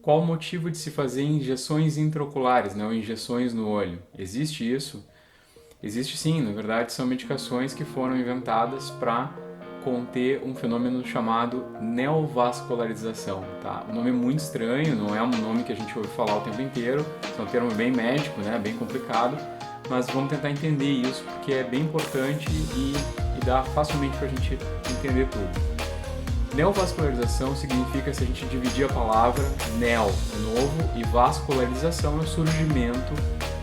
qual o motivo de se fazer injeções intraoculares, né, ou injeções no olho? Existe isso? Existe sim, na verdade são medicações que foram inventadas para conter um fenômeno chamado neovascularização, tá? O nome é muito estranho, não é um nome que a gente ouve falar o tempo inteiro, é um termo bem médico, né, bem complicado, mas vamos tentar entender isso porque é bem importante e dá facilmente para a gente entender tudo. Neovascularização significa, se a gente dividir a palavra, neo é novo e vascularização é o surgimento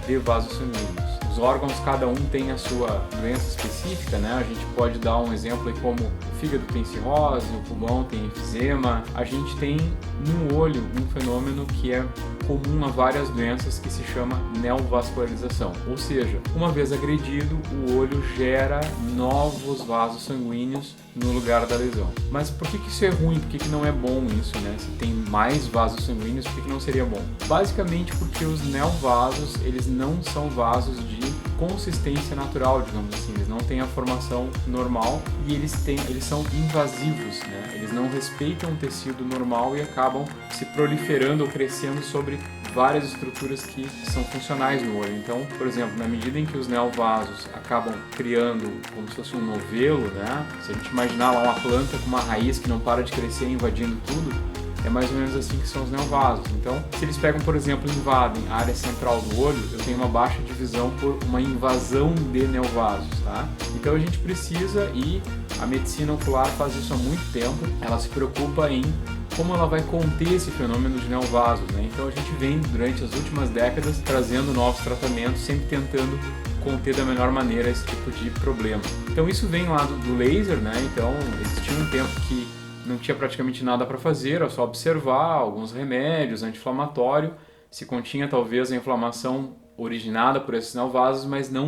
de vasos sanguíneos. Os órgãos, cada um tem a sua doença específica, né? A gente pode dar um exemplo aí como o fígado tem cirrose, o pulmão tem enfisema. A gente tem no olho um fenômeno que é comum a várias doenças que se chama neovascularização. Ou seja, uma vez agredido, o olho gera novos vasos sanguíneos no lugar da lesão. Mas por que isso é ruim? Por que não é bom isso, né? Se tem mais vasos sanguíneos, por que não seria bom? Basicamente porque os neovasos, eles não são vasos de consistência natural, digamos assim. Eles não têm a formação normal e eles são invasivos, né? Eles não respeitam o tecido normal e acabam se proliferando ou crescendo sobre várias estruturas que são funcionais no olho. Então, por exemplo, na medida em que os neovasos acabam criando como se fosse um novelo, né? Se a gente imaginar lá uma planta com uma raiz que não para de crescer invadindo tudo, é mais ou menos assim que são os neovasos. Então, se eles pegam, por exemplo, e invadem a área central do olho, eu tenho uma baixa de visão por uma invasão de neovasos, tá? Então a gente precisa, e a medicina ocular faz isso há muito tempo, ela se preocupa em como ela vai conter esse fenômeno de neovasos, né? Então a gente vem, durante as últimas décadas, trazendo novos tratamentos, sempre tentando conter da melhor maneira esse tipo de problema. Então isso vem lá do laser, né? Então existia um tempo que não tinha praticamente nada para fazer, era só observar alguns remédios, anti-inflamatório, se continha talvez a inflamação originada por esses neovasos, mas não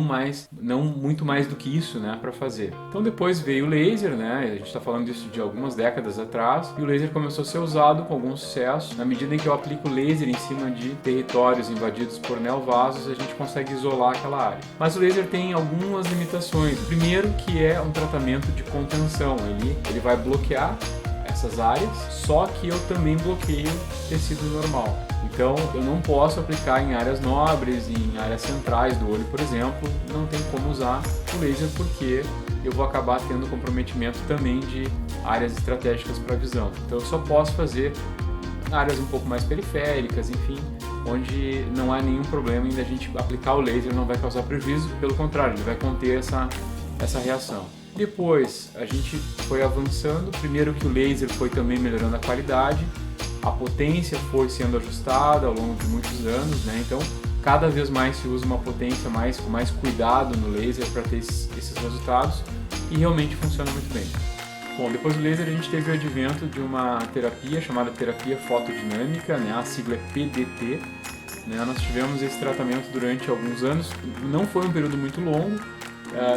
muito mais do que isso, né, para fazer. Então depois veio o laser, né, a gente está falando disso de algumas décadas atrás, e o laser começou a ser usado com algum sucesso. Na medida em que eu aplico laser em cima de territórios invadidos por neovasos, a gente consegue isolar aquela área. Mas o laser tem algumas limitações. Primeiro, que é um tratamento de contenção, ele vai bloquear essas áreas, só que eu também bloqueio tecido normal. Então eu não posso aplicar em áreas nobres, em áreas centrais do olho, por exemplo, não tem como usar o laser porque eu vou acabar tendo comprometimento também de áreas estratégicas para a visão. Então eu só posso fazer áreas um pouco mais periféricas, enfim, onde não há nenhum problema em a gente aplicar o laser, não vai causar prejuízo, pelo contrário, ele vai conter essa reação. Depois a gente foi avançando, primeiro que o laser foi também melhorando a qualidade, a potência foi sendo ajustada ao longo de muitos anos, né? Então cada vez mais se usa uma potência com mais cuidado no laser para ter esses resultados e realmente funciona muito bem. Bom, depois do laser a gente teve o advento de uma terapia chamada terapia fotodinâmica, né? A sigla é PDT. Né? Nós tivemos esse tratamento durante alguns anos, não foi um período muito longo.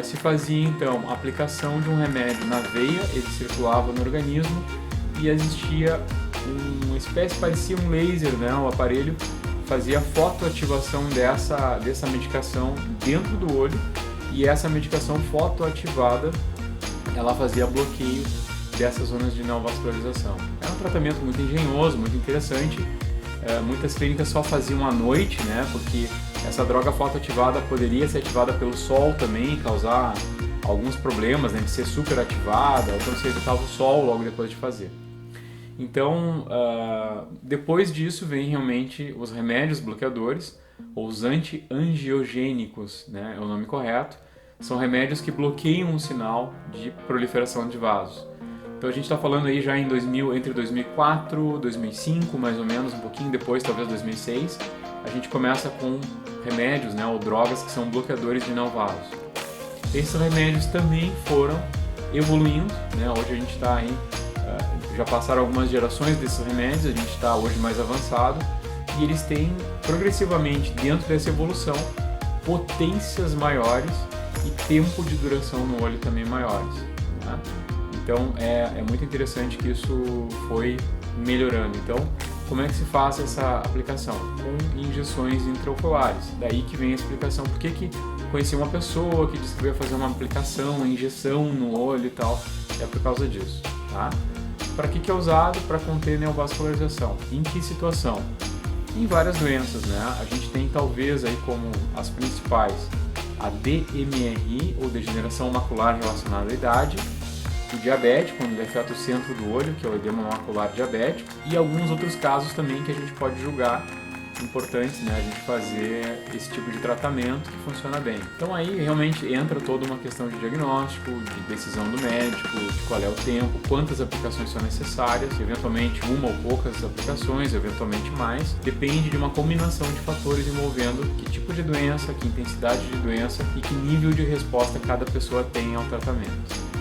Se fazia então a aplicação de um remédio na veia, ele circulava no organismo e existia uma espécie, parecia um laser, né? O aparelho fazia a fotoativação dessa medicação dentro do olho e essa medicação fotoativada ela fazia bloqueio dessas zonas de neovascularização. Era um tratamento muito engenhoso, muito interessante. Muitas clínicas só faziam à noite, né? Porque essa droga fotoativada poderia ser ativada pelo sol também, causar alguns problemas, né? De ser superativada, então você evitava o sol logo depois de fazer. Então, depois disso vem realmente os remédios bloqueadores, ou os anti-angiogênicos, né? É o nome correto. São remédios que bloqueiam o sinal de proliferação de vasos. Então a gente está falando aí já entre 2004 e 2005, mais ou menos, um pouquinho depois, talvez 2006, a gente começa com remédios, né, ou drogas que são bloqueadores de neovasos. Esses remédios também foram evoluindo, né, hoje a gente está aí, já passaram algumas gerações desses remédios, a gente está hoje mais avançado, e eles têm progressivamente, dentro dessa evolução, potências maiores e tempo de duração no olho também maiores, né? Então é muito interessante que isso foi melhorando. Então, como é que se faz essa aplicação? Com injeções intraoculares. Daí que vem a explicação por que conheci uma pessoa que disse que ia fazer uma aplicação, uma injeção no olho e tal. É por causa disso, tá? Para que é usado? Para conter neovascularização. Em que situação? Em várias doenças, né? A gente tem talvez aí como as principais a DMRI, ou degeneração macular relacionada à idade, o diabetes, quando ele afeta o centro do olho, que é o edema macular diabético, e alguns outros casos também que a gente pode julgar importantes, né, a gente fazer esse tipo de tratamento que funciona bem. Então aí realmente entra toda uma questão de diagnóstico, de decisão do médico, de qual é o tempo, quantas aplicações são necessárias, eventualmente uma ou poucas aplicações, eventualmente mais, depende de uma combinação de fatores envolvendo que tipo de doença, que intensidade de doença e que nível de resposta cada pessoa tem ao tratamento.